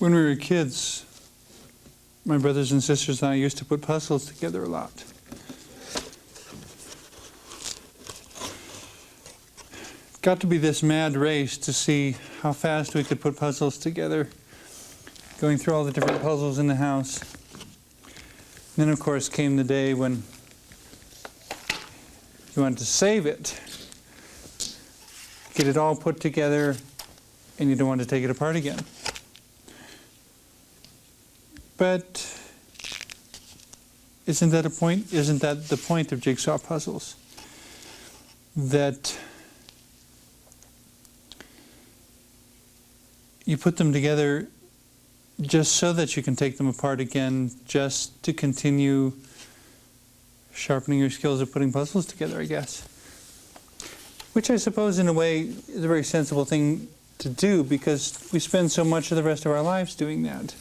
When we were kids, my brothers and sisters and I used to put puzzles together a lot. It got to be this mad race to see how fast we could put puzzles together, going through all the different puzzles in the house. And then, of course, came the day when you wanted to save it, get it all put together, and you don't want to take it apart again. But isn't that a point? Isn't that the point of jigsaw puzzles? That you put them together just so that you can take them apart again, just to continue sharpening your skills of putting puzzles together, I guess. Which I suppose in a way is a very sensible thing to do, because we spend so much of the rest of our lives doing that.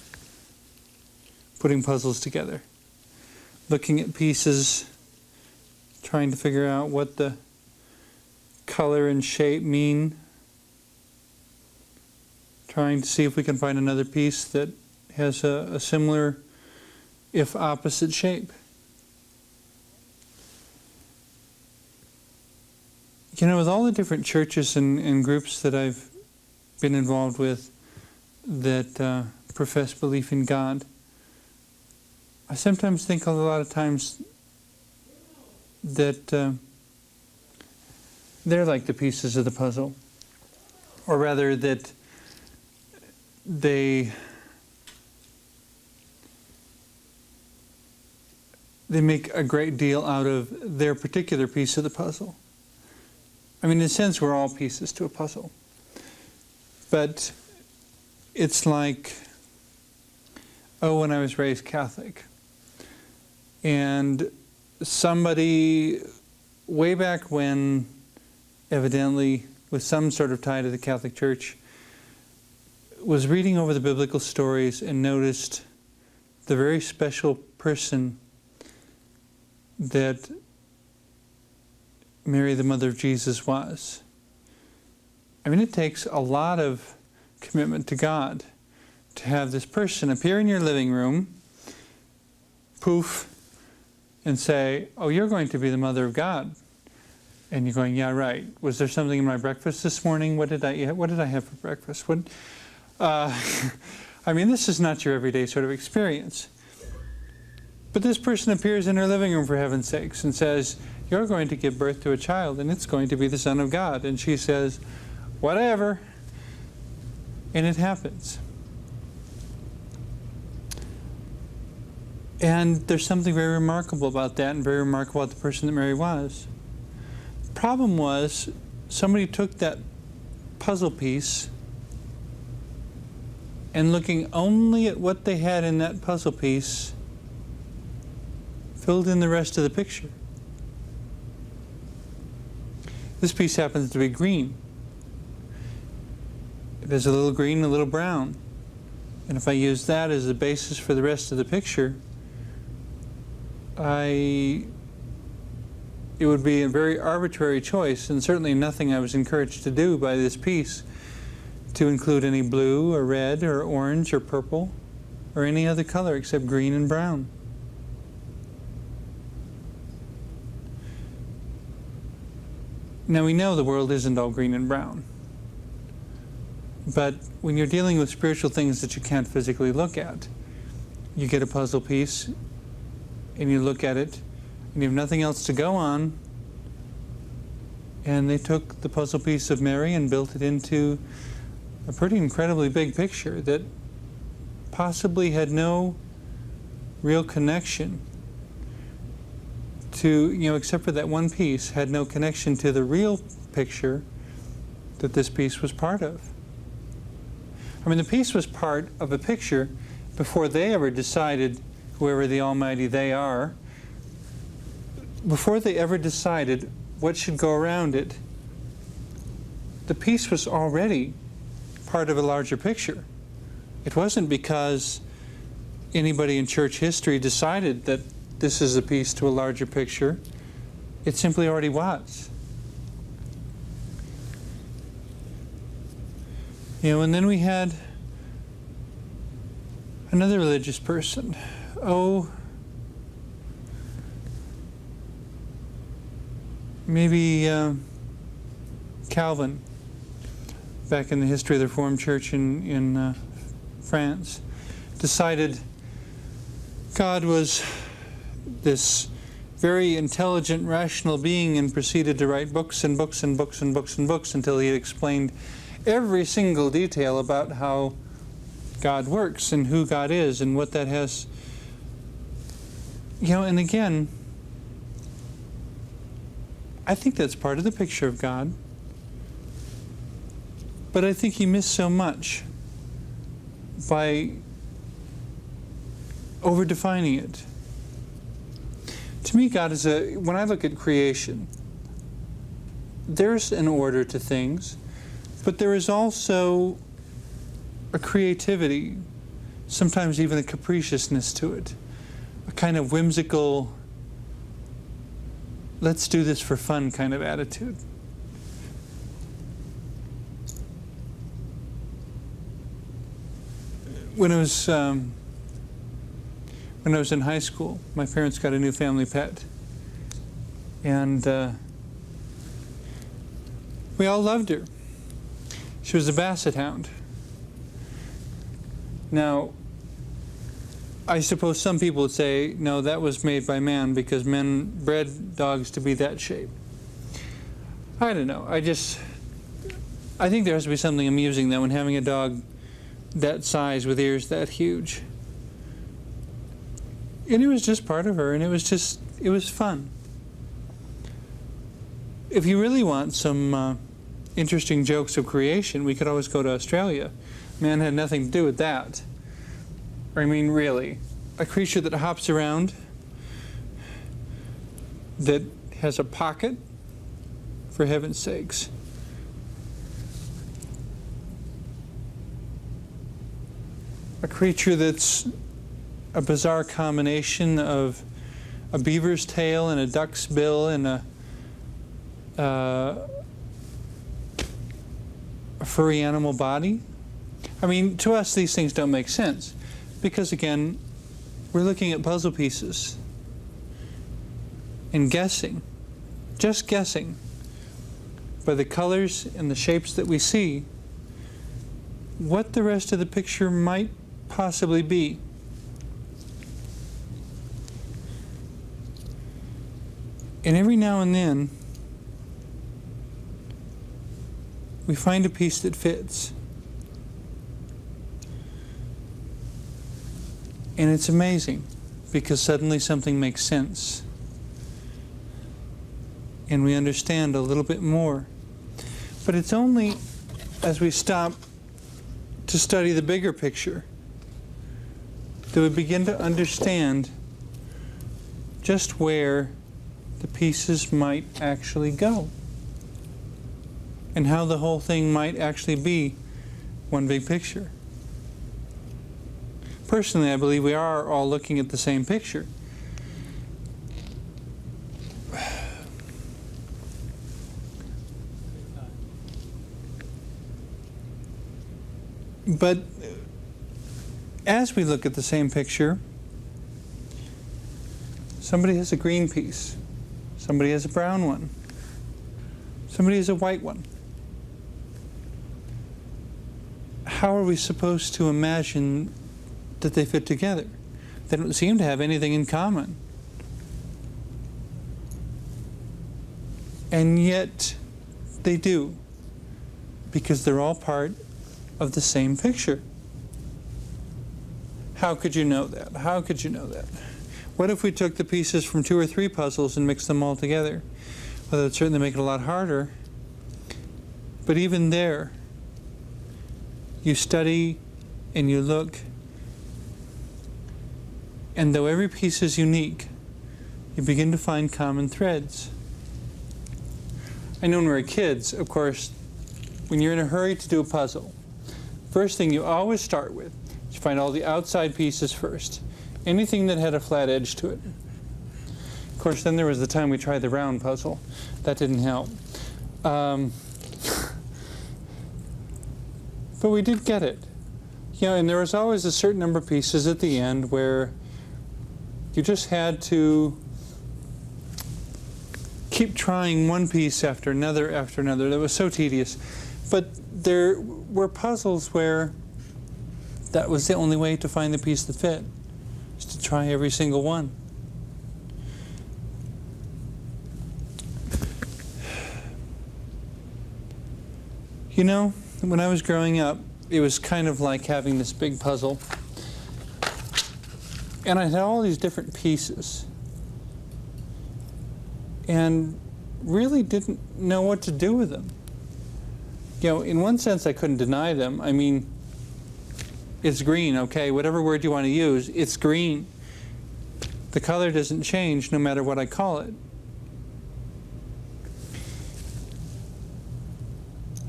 Putting puzzles together. Looking at pieces, trying to figure out what the color and shape mean. Trying to see if we can find another piece that has a similar, if opposite, shape. You know, with all the different churches and groups that I've been involved with that profess belief in God, I sometimes think a lot of times that they're like the pieces of the puzzle. Or rather that they make a great deal out of their particular piece of the puzzle. I mean, in a sense, we're all pieces to a puzzle. But it's like, when I was raised Catholic, and somebody way back when, evidently with some sort of tie to the Catholic Church, was reading over the biblical stories and noticed the very special person that Mary, the mother of Jesus, was. I mean, it takes a lot of commitment to God to have this person appear in your living room, poof, and say, "Oh, you're going to be the mother of God." And you're going, "Yeah, right. Was there something in my breakfast this morning? What did I have for breakfast?" I mean, this is not your everyday sort of experience. But this person appears in her living room, for heaven's sakes, and says, "You're going to give birth to a child, and it's going to be the Son of God." And she says, "Whatever." And it happens. And there's something very remarkable about that, and very remarkable about the person that Mary was. The problem was, somebody took that puzzle piece, and looking only at what they had in that puzzle piece, filled in the rest of the picture. This piece happens to be green. There's a little green and a little brown. And if I use that as the basis for the rest of the picture, it would be a very arbitrary choice, and certainly nothing I was encouraged to do by this piece, to include any blue or red or orange or purple or any other color except green and brown. Now, we know the world isn't all green and brown. But when you're dealing with spiritual things that you can't physically look at, you get a puzzle piece and you look at it and you have nothing else to go on. And they took the puzzle piece of Mary and built it into a pretty incredibly big picture that possibly had no real connection to, except for that one piece, had no connection to the real picture that this piece was part of. I mean, the piece was part of a picture before they ever decided, whoever the almighty they are, before they ever decided what should go around it, the piece was already part of a larger picture. It wasn't because anybody in church history decided that this is a piece to a larger picture. It simply already was. And then we had Another religious person. Oh, maybe Calvin, back in the history of the Reformed Church in France, decided God was this very intelligent, rational being, and proceeded to write books and books and books and books and books until he had explained every single detail about how God works and who God is and what that has. And again, I think that's part of the picture of God. But I think he missed so much by overdefining it. To me, God is when I look at creation, there's an order to things, but there is also a creativity, sometimes even a capriciousness to it, a kind of whimsical, let's do this for fun kind of attitude. When I was in high school, my parents got a new family pet, and we all loved her. She was a basset hound. Now, I suppose some people would say, no, that was made by man because men bred dogs to be that shape. I don't know. I think there has to be something amusing though in having a dog that size with ears that huge. And it was just part of her, and it was fun. If you really want some interesting jokes of creation, we could always go to Australia. Man had nothing to do with that. I mean, really. A creature that hops around, that has a pocket, for heaven's sakes. A creature that's a bizarre combination of a beaver's tail and a duck's bill and a furry animal body. I mean, to us, these things don't make sense because, again, we're looking at puzzle pieces and guessing, just guessing, by the colors and the shapes that we see, what the rest of the picture might possibly be. And every now and then, we find a piece that fits. And it's amazing, because suddenly something makes sense. And we understand a little bit more. But it's only as we stop to study the bigger picture that we begin to understand just where the pieces might actually go, and how the whole thing might actually be one big picture. Personally, I believe we are all looking at the same picture. But as we look at the same picture, somebody has a green piece. Somebody has a brown one. Somebody has a white one. How are we supposed to imagine that they fit together? They don't seem to have anything in common. And yet they do, because they're all part of the same picture. How could you know that? How could you know that? What if we took the pieces from 2 or 3 puzzles and mixed them all together? Well, that would certainly make it a lot harder. But even there, you study and you look, and though every piece is unique, you begin to find common threads. I know when we were kids, of course, when you're in a hurry to do a puzzle, first thing you always start with is you find all the outside pieces first. Anything that had a flat edge to it. Of course, then there was the time we tried the round puzzle. That didn't help. But we did get it. And there was always a certain number of pieces at the end where you just had to keep trying one piece after another after another. That was so tedious. But there were puzzles where that was the only way to find the piece that fit, is to try every single one. When I was growing up, it was kind of like having this big puzzle. And I had all these different pieces. And really didn't know what to do with them. In one sense, I couldn't deny them. I mean, it's green, okay? Whatever word you want to use, it's green. The color doesn't change no matter what I call it.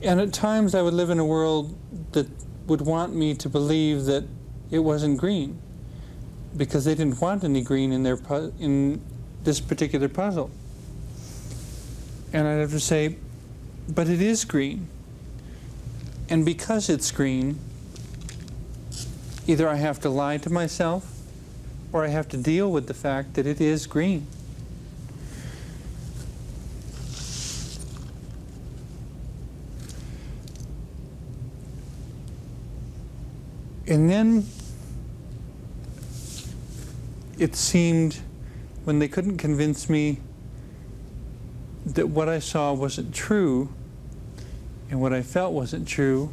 And at times I would live in a world that would want me to believe that it wasn't green, because they didn't want any green in this particular puzzle. And I'd have to say, but it is green. And because it's green, either I have to lie to myself or I have to deal with the fact that it is green. And then it seemed, when they couldn't convince me that what I saw wasn't true and what I felt wasn't true,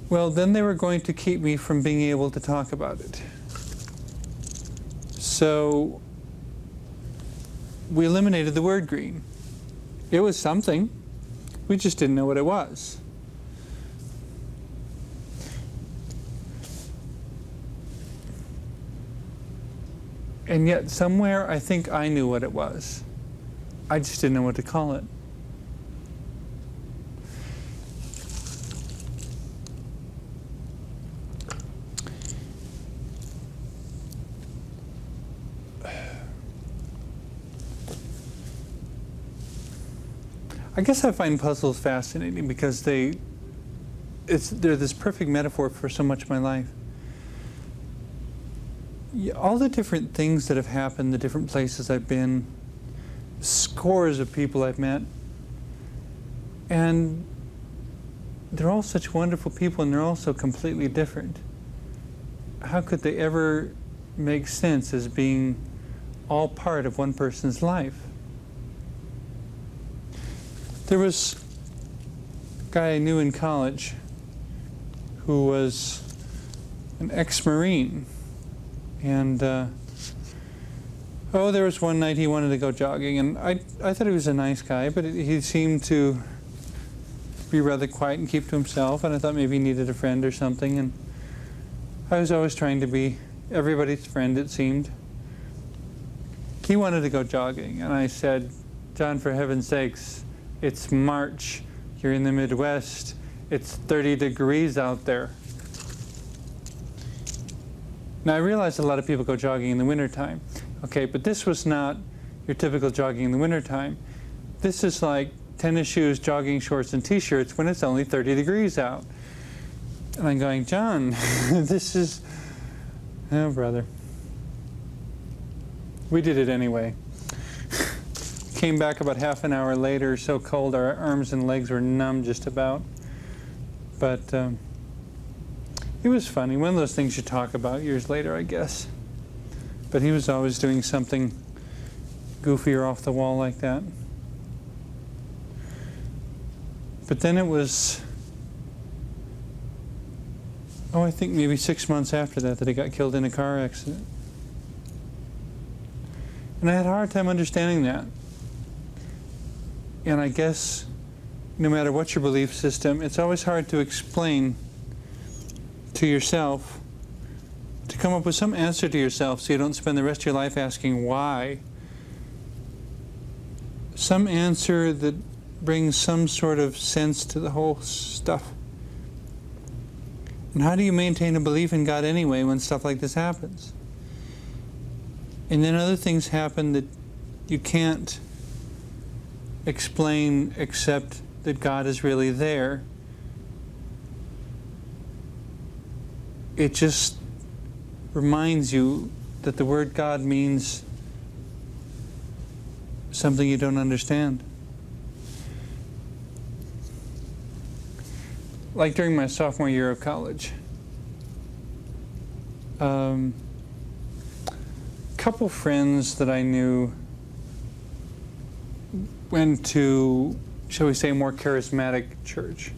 well, then they were going to keep me from being able to talk about it. So we eliminated the word green. It was something. We just didn't know what it was. And yet somewhere I think I knew what it was. I just didn't know what to call it. I guess I find puzzles fascinating because they're this perfect metaphor for so much of my life. All the different things that have happened, the different places I've been, scores of people I've met, and they're all such wonderful people and they're all so completely different. How could they ever make sense as being all part of one person's life? There was a guy I knew in college who was an ex-Marine. And, there was one night he wanted to go jogging, and I thought he was a nice guy, but he seemed to be rather quiet and keep to himself, and I thought maybe he needed a friend or something, and I was always trying to be everybody's friend, it seemed. He wanted to go jogging, and I said, John, for heaven's sakes, it's March, you're in the Midwest, it's 30 degrees out there. Now, I realize a lot of people go jogging in the wintertime. Okay, but this was not your typical jogging in the wintertime. This is like tennis shoes, jogging shorts, and t-shirts when it's only 30 degrees out. And I'm going, John, this is... Oh, brother. We did it anyway. Came back about half an hour later, so cold our arms and legs were numb just about. But... it was funny, one of those things you talk about years later, I guess. But he was always doing something goofy or off the wall like that. But then it was, I think maybe 6 months after that he got killed in a car accident. And I had a hard time understanding that. And I guess no matter what your belief system, it's always hard to explain to yourself, to come up with some answer to yourself so you don't spend the rest of your life asking why. Some answer that brings some sort of sense to the whole stuff. And how do you maintain a belief in God anyway when stuff like this happens? And then other things happen that you can't explain except that God is really there. it just reminds you that the word God means something you don't understand. Like during my sophomore year of college, couple friends that I knew went to, shall we say, a more charismatic church.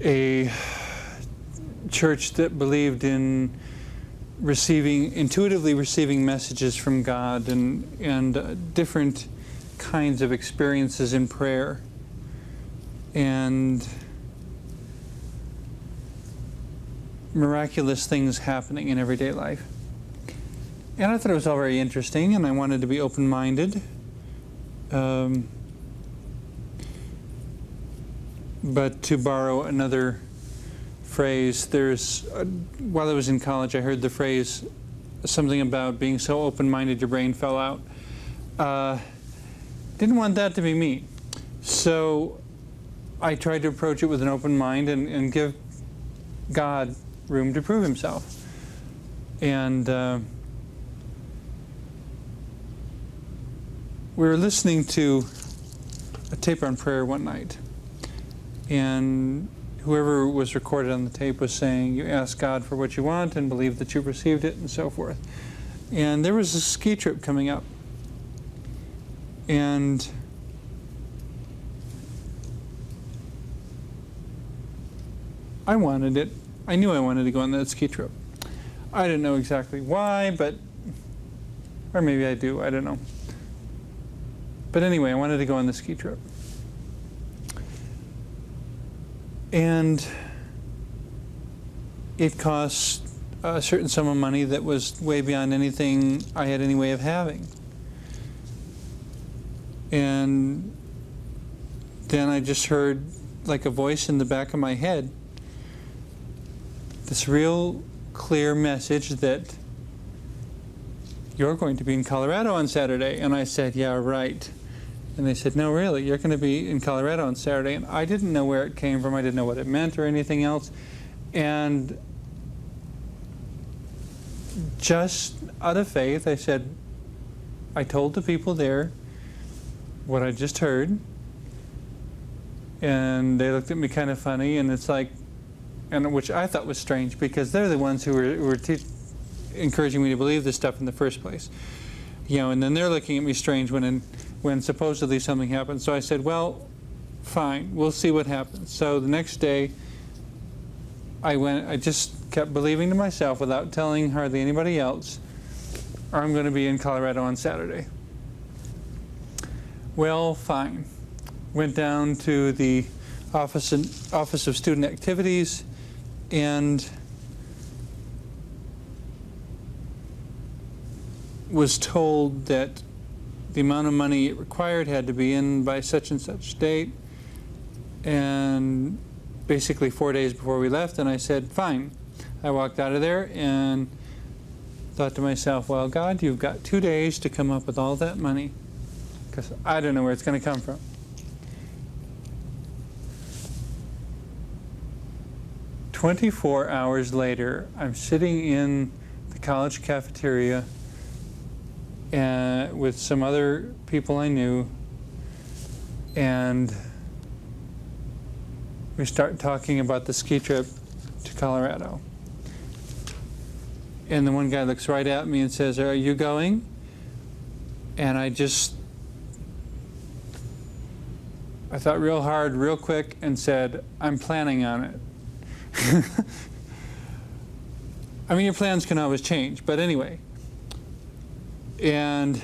A church that believed in intuitively receiving messages from God and different kinds of experiences in prayer. And miraculous things happening in everyday life. And I thought it was all very interesting, and I wanted to be open-minded. But to borrow another phrase, while I was in college, I heard the phrase, something about being so open-minded your brain fell out. Didn't want that to be me. So I tried to approach it with an open mind and give God room to prove himself. And we were listening to a tape on prayer one night, and whoever was recorded on the tape was saying, you ask God for what you want and believe that you've received it, and so forth. And there was a ski trip coming up, and I wanted it. I knew I wanted to go on that ski trip. I didn't know exactly why, or maybe I do, I don't know. But anyway, I wanted to go on the ski trip. And it cost a certain sum of money that was way beyond anything I had any way of having. And then I just heard like a voice in the back of my head, this real clear message that you're going to be in Colorado on Saturday. And I said, yeah, right. And they said, no, really, you're going to be in Colorado on Saturday. And I didn't know where it came from. I didn't know what it meant or anything else. And just out of faith, I said, I told the people there what I just heard. And they looked at me kind of funny. And it's like, and which I thought was strange, because they're the ones who were encouraging me to believe this stuff in the first place. You know, and then they're looking at me strange when supposedly something happened. So I said, well, fine, we'll see what happens. So the next day, I just kept believing to myself without telling hardly anybody else, I'm going to be in Colorado on Saturday. Well, fine. Went down to the Office of Student Activities, and was told that the amount of money it required had to be in by such and such date, and basically 4 days before we left. And I said, fine. I walked out of there and thought to myself, well, God, you've got 2 days to come up with all that money, because I don't know where it's going to come from. "24 hours later, I'm sitting in the college cafeteria with some other people I knew, and we start talking about the ski trip to Colorado. And the one guy looks right at me and says, are you going? And I thought real hard, real quick, and said, I'm planning on it. I mean, your plans can always change, but anyway. And,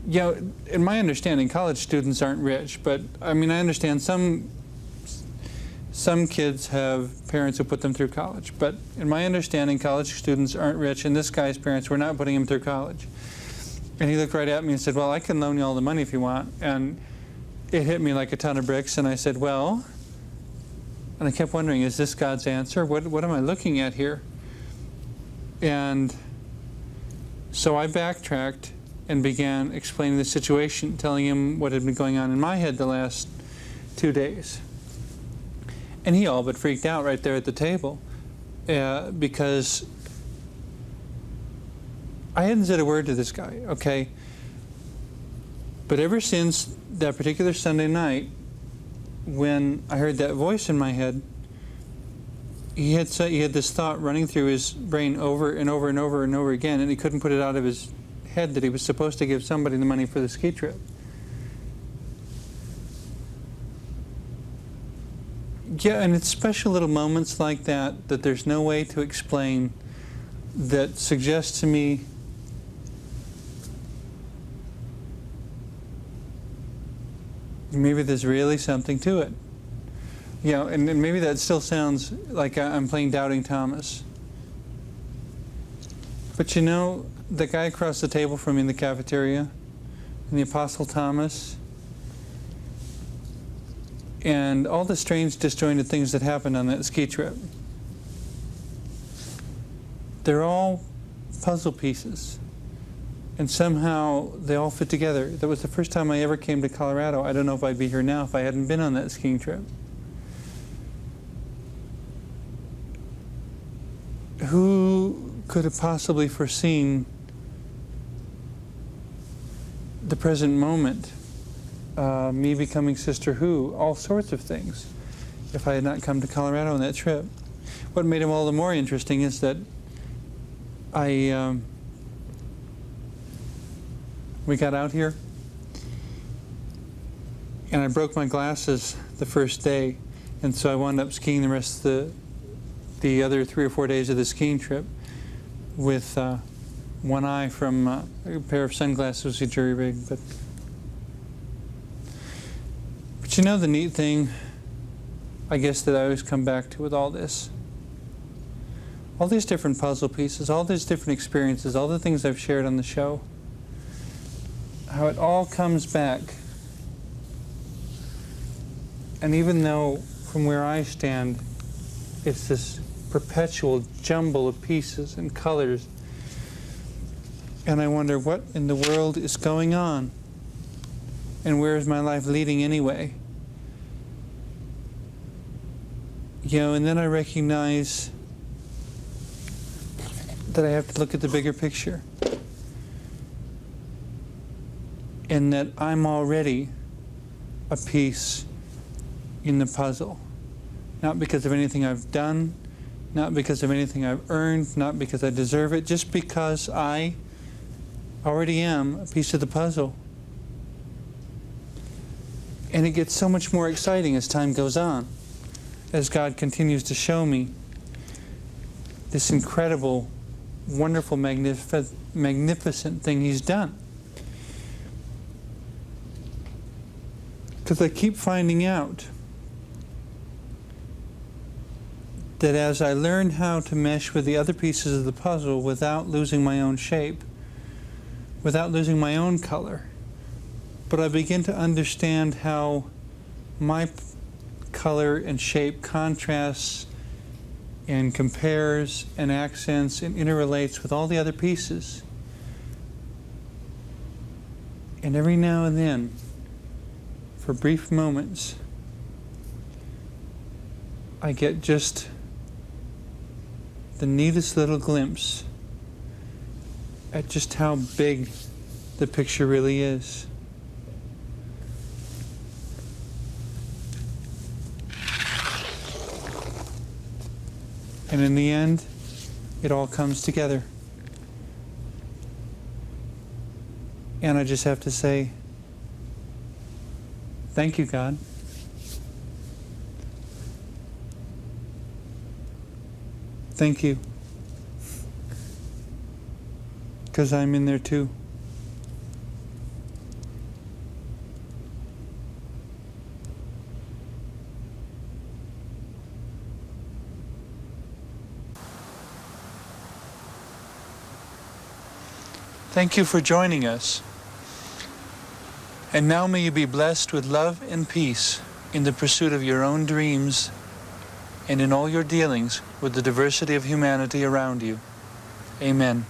you know, in my understanding, college students aren't rich, but I mean, I understand some kids have parents who put them through college, but in my understanding, college students aren't rich, and this guy's parents were not putting him through college. And he looked right at me and said, well, I can loan you all the money if you want. And it hit me like a ton of bricks, and I said, well, and I kept wondering, is this God's answer? What am I looking at here? And so I backtracked and began explaining the situation, telling him what had been going on in my head the last 2 days. And he all but freaked out right there at the table because I hadn't said a word to this guy, okay? But ever since that particular Sunday night, when I heard that voice in my head, he had this thought running through his brain over and over and over and over again, and he couldn't put it out of his head that he was supposed to give somebody the money for the ski trip. Yeah, and it's special little moments like that that there's no way to explain that suggest to me maybe there's really something to it. You know, and maybe that still sounds like I'm playing Doubting Thomas. But you know, the guy across the table from me in the cafeteria, and the Apostle Thomas, and all the strange, disjointed things that happened on that ski trip, they're all puzzle pieces. And somehow they all fit together. That was the first time I ever came to Colorado. I don't know if I'd be here now if I hadn't been on that skiing trip. Who could have possibly foreseen the present moment? Me becoming Sister Who, all sorts of things, if I had not come to Colorado on that trip. What made him all the more interesting is that we got out here, and I broke my glasses the first day, and so I wound up skiing the rest of the other 3 or 4 days of the skiing trip with one eye from a pair of sunglasses, a jury rig. But you know the neat thing, I guess, that I always come back to with all this? All these different puzzle pieces, all these different experiences, all the things I've shared on the show, how it all comes back. And even though from where I stand, it's this perpetual jumble of pieces and colors, and I wonder what in the world is going on, and where is my life leading anyway? You know, and then I recognize that I have to look at the bigger picture, and that I'm already a piece in the puzzle. Not because of anything I've done, not because of anything I've earned, not because I deserve it, just because I already am a piece of the puzzle. And it gets so much more exciting as time goes on, as God continues to show me this incredible, wonderful, magnificent thing He's done. Because I keep finding out that as I learn how to mesh with the other pieces of the puzzle without losing my own shape, without losing my own color, but I begin to understand how my color and shape contrasts and compares and accents and interrelates with all the other pieces. And every now and then, for brief moments, I get just the neatest little glimpse at just how big the picture really is. And in the end, it all comes together. And I just have to say, thank you, God. Thank you. Because I'm in there too. Thank you for joining us. And now may you be blessed with love and peace in the pursuit of your own dreams and in all your dealings with the diversity of humanity around you. Amen.